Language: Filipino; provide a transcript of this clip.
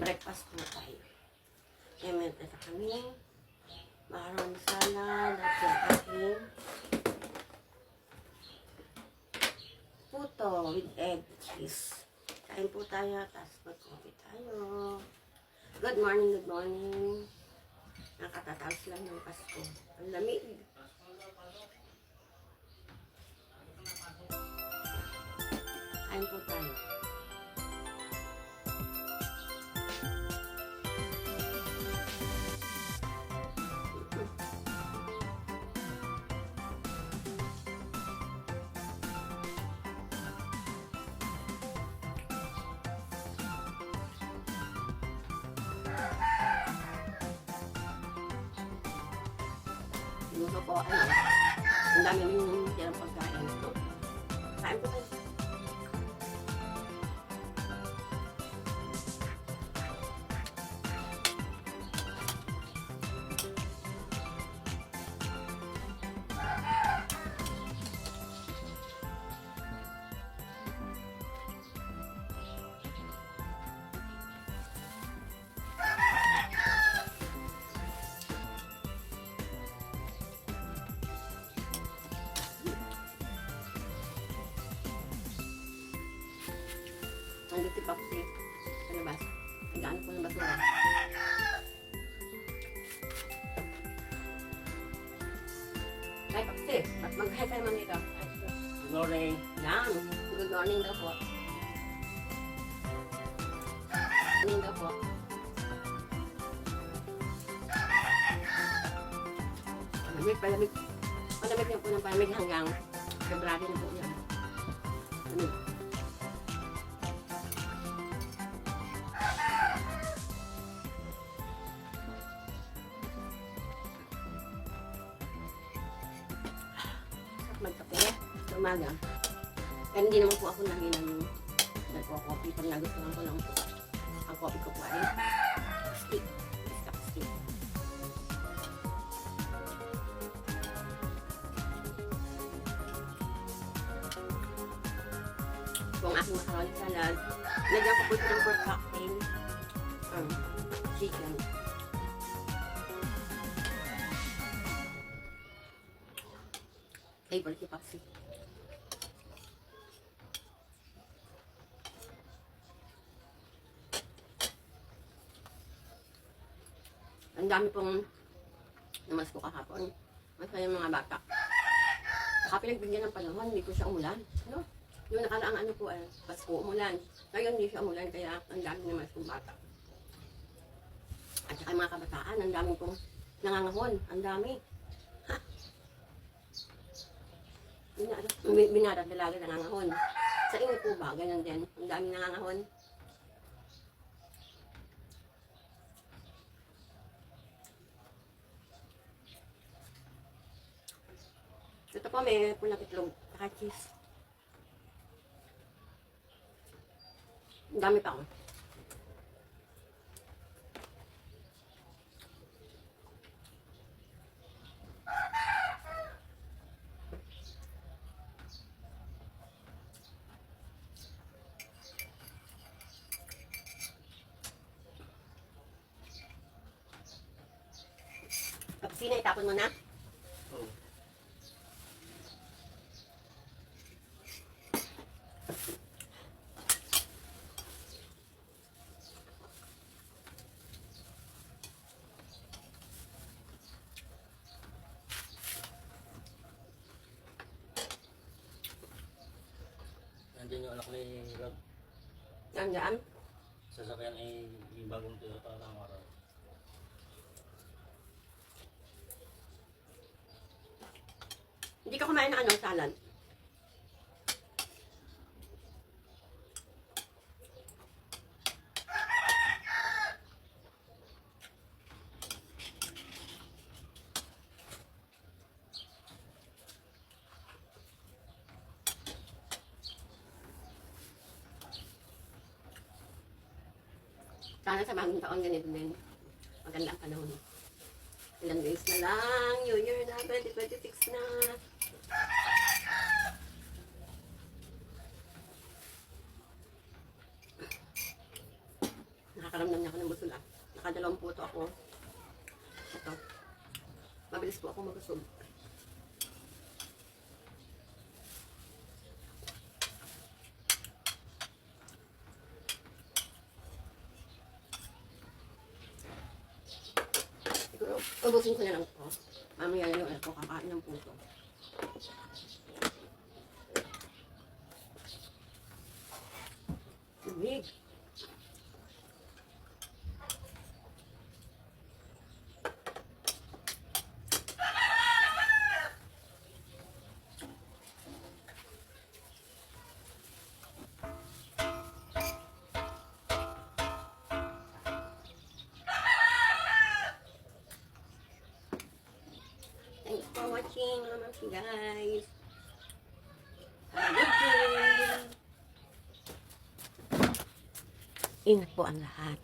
breakfast po tayo. Kaya meron na kami macaroni salad at yung aking puto with egg cheese. Kain po tayo, tapos mag-coffee tayo. Good morning, good morning. Nakatatapos lang ng Pasko. Ang lamig. Kain po tayo. Luto po, ang dami yung tirang pagkain. Kain po tayo. Nandito si Papsi sa labas. Nag-ano po ng basura. Hi Papsi, mag-hi kayo man dito. Good morning. Yan, good morning daw po. Good morning daw po. Palamig. Palamig niyo po ng palamig hanggang February na po yan. Palamig. Magkape sa umaga. Pero hindi naman po ako lagi nagko-coffee. Pag nagustuhan ko lang po, ang coffee ko po ay stick. Stick. Kung aking macaroni salad, lagyan ko po ito ng pork cocktail. Chicken. Favorite si Papsi. Ang dami pong namas ko kahapon. Masaya yung mga bata. Saka pinagbigyan ng panahon, hindi ko siya umulan. No? Yung nakaraang ano po, Pasko umulan. Ngayon hindi siya umulan, kaya ang dami naman kong bata. At saka yung mga kabataan, ang dami pong nangangahon. Ang dami. Binarad dalaga nangangahon. Sa inyo po ba? Ganun din. Ang daming nangangahon. Ito po may pulang itlog. Saka cheese. Ang dami pa ako. Sina, itapon mo na? Oo. Nandiyan yung anak ni Rob. Nandiyan? Sasakyan ay yung bagong Toyota ng araw. Hindi ka kumain ng ano, salad. Sana sa bagong taon ganito din. Maganda ang panahon. Ilang days na lang. New Year na. 2026 na. Nakakaramdam niya ako ng busog ah. Nakadalawang puto ako. Ito. Mabilis po ako magusog. Siguro, ubusin ko na lang ito. Mamaya na yung ako kakain ng puto. Lamig. Thanks for watching, mga mamsi guys. Have a good day. Ingat po ang lahat.